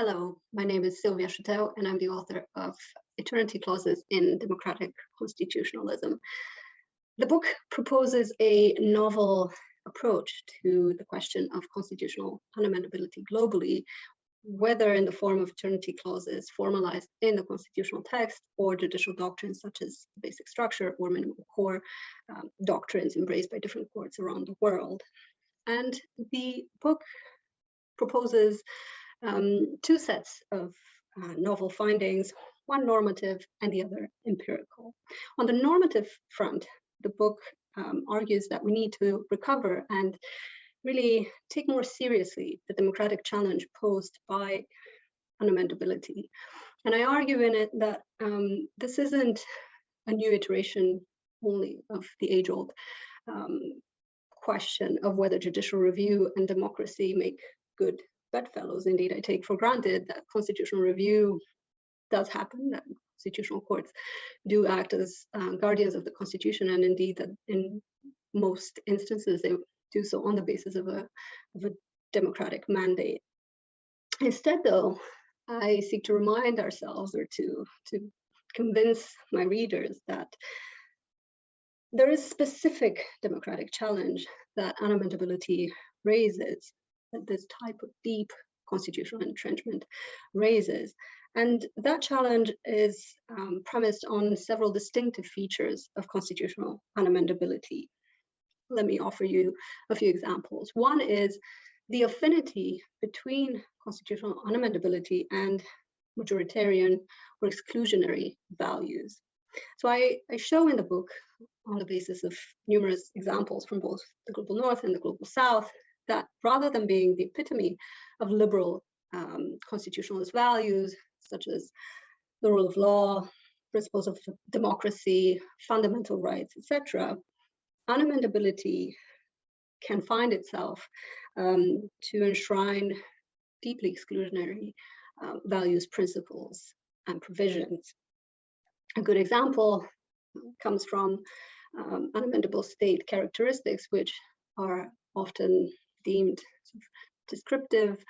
Hello, my name is Silvia and I'm the author of Eternity Clauses in Democratic Constitutionalism. The book proposes a novel approach to the question of constitutional unamendability globally, whether in the form of eternity clauses formalized in the constitutional text or judicial doctrines such as basic structure or minimal core doctrines embraced by different courts around the world. And the book proposes two sets of novel findings, one normative and the other empirical. On the normative front, the book argues that we need to recover and really take more seriously the democratic challenge posed by unamendability. And I argue in it that this isn't a new iteration only of the age-old question of whether judicial review and democracy make good bedfellows. Indeed, I take for granted that constitutional review does happen, that constitutional courts do act as guardians of the Constitution, and indeed that in most instances they do so on the basis of a democratic mandate. Instead, though, I seek to remind ourselves or to convince my readers that there is a specific democratic challenge that unamendability raises, that this type of deep constitutional entrenchment raises. And that challenge is premised on several distinctive features of constitutional unamendability. Let me offer you a few examples. One is the affinity between constitutional unamendability and majoritarian or exclusionary values. So I show in the book, on the basis of numerous examples from both the global north and the global south, that rather than being the epitome of liberal constitutionalist values, such as the rule of law, principles of democracy, fundamental rights, etc., unamendability can find itself to enshrine deeply exclusionary values, principles, and provisions. A good example comes from unamendable state characteristics, which are often deemed descriptive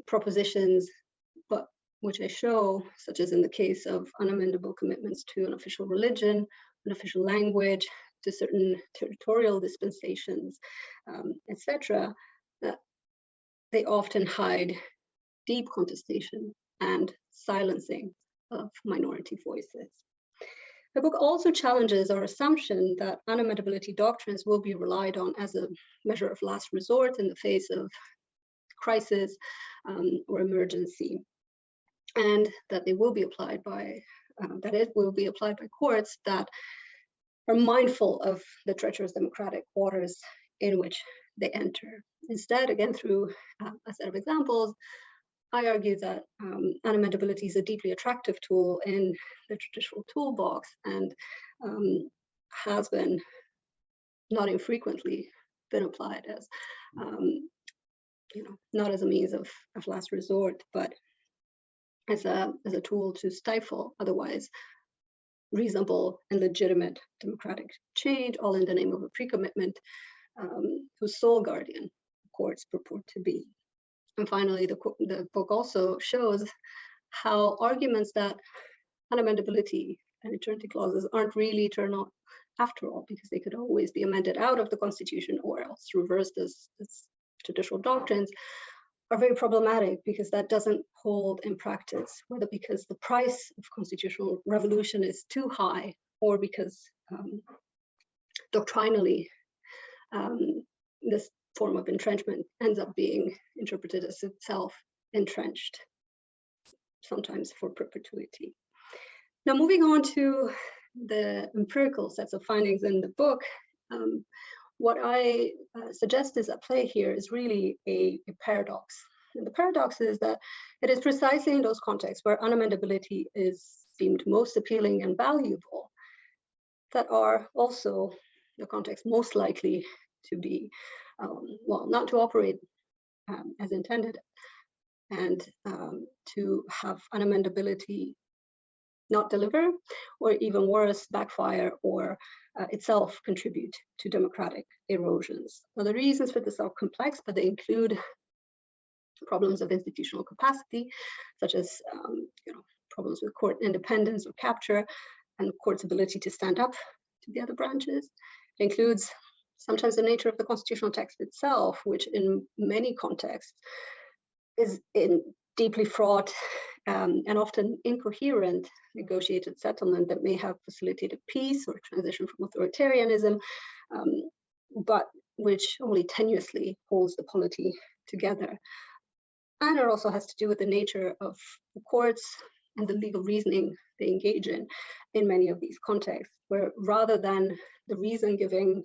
propositions, but which I show, such as in the case of unamendable commitments to an official religion, an official language, to certain territorial dispensations, etc., that they often hide deep contestation and silencing of minority voices. The book also challenges our assumption that unamendability doctrines will be relied on as a measure of last resort in the face of crisis or emergency, and that they will be applied by it will be applied by courts that are mindful of the treacherous democratic waters in which they enter. Instead, again, through a set of examples, I argue that unamendability is a deeply attractive tool in the judicial toolbox and has been not infrequently been applied as, not as a means of last resort, but as a tool to stifle otherwise reasonable and legitimate democratic change, all in the name of a pre-commitment whose sole guardian courts purport to be. And finally, the book also shows how arguments that unamendability and eternity clauses aren't really eternal after all, because they could always be amended out of the Constitution or else reversed as judicial doctrines, are very problematic because that doesn't hold in practice, whether because the price of constitutional revolution is too high or because doctrinally this form of entrenchment ends up being interpreted as itself entrenched, sometimes for perpetuity. Now, moving on to the empirical sets of findings in the book, what I suggest is at play here is really a paradox. And the paradox is that it is precisely in those contexts where unamendability is deemed most appealing and valuable that are also the context most likely to be not to operate as intended, and to have unamendability not deliver, or even worse, backfire or itself contribute to democratic erosions. Now, the reasons for this are complex, but they include problems of institutional capacity, such as problems with court independence or capture, and the court's ability to stand up to the other branches. It includes sometimes the nature of the constitutional text itself, which in many contexts is in deeply fraught and often incoherent negotiated settlement that may have facilitated peace or transition from authoritarianism, but which only tenuously holds the polity together. And it also has to do with the nature of the courts and the legal reasoning they engage in many of these contexts, where rather than the reason-giving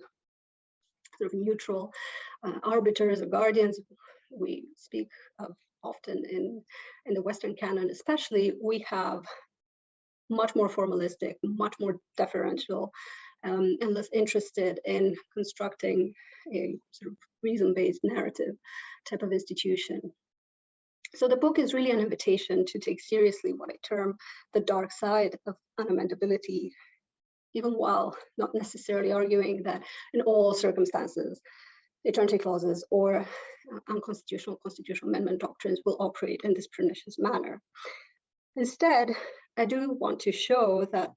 sort of neutral arbiters or guardians we speak of often in the Western canon especially, we have much more formalistic, much more deferential, and less interested in constructing a sort of reason-based narrative type of institution. So the book is really an invitation to take seriously what I term the dark side of unamendability, even while not necessarily arguing that in all circumstances, eternity clauses or unconstitutional constitutional amendment doctrines will operate in this pernicious manner. Instead, I do want to show that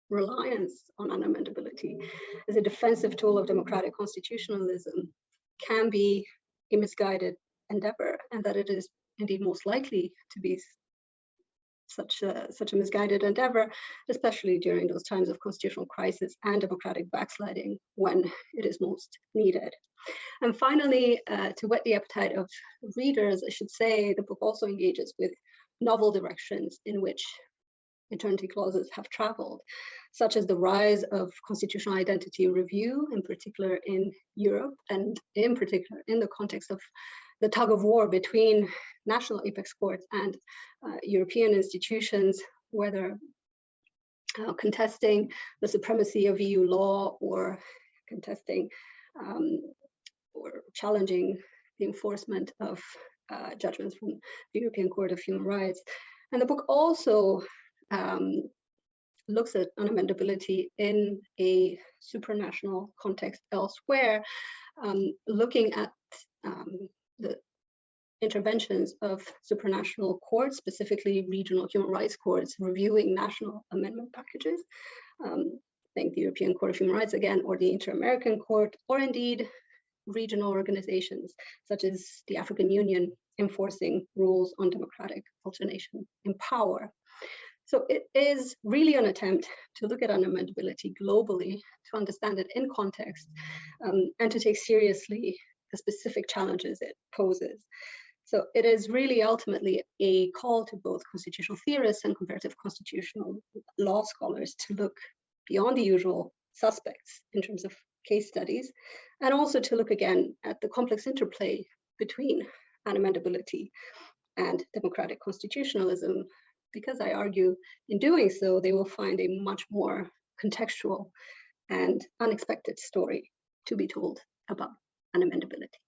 reliance on unamendability as a defensive tool of democratic constitutionalism can be a misguided endeavor, and that it is indeed most likely to be such a misguided endeavor, especially during those times of constitutional crisis and democratic backsliding when it is most needed. And finally, to whet the appetite of readers, I should say the book also engages with novel directions in which eternity clauses have traveled, such as the rise of constitutional identity review, in particular in Europe, and in particular in the context of the tug of war between national apex courts and European institutions, whether contesting the supremacy of EU law or contesting or challenging the enforcement of judgments from the European Court of Human Rights. And the book also looks at unamendability in a supranational context elsewhere, looking at the interventions of supranational courts, specifically regional human rights courts, reviewing national amendment packages. Think the European Court of Human Rights again, or the Inter-American Court, or indeed regional organizations such as the African Union enforcing rules on democratic alternation in power. So it is really an attempt to look at unamendability globally, to understand it in context, and to take seriously the specific challenges it poses. So it is really ultimately a call to both constitutional theorists and comparative constitutional law scholars to look beyond the usual suspects in terms of case studies, and also to look again at the complex interplay between unamendability and democratic constitutionalism, because I argue in doing so, they will find a much more contextual and unexpected story to be told about unamendability.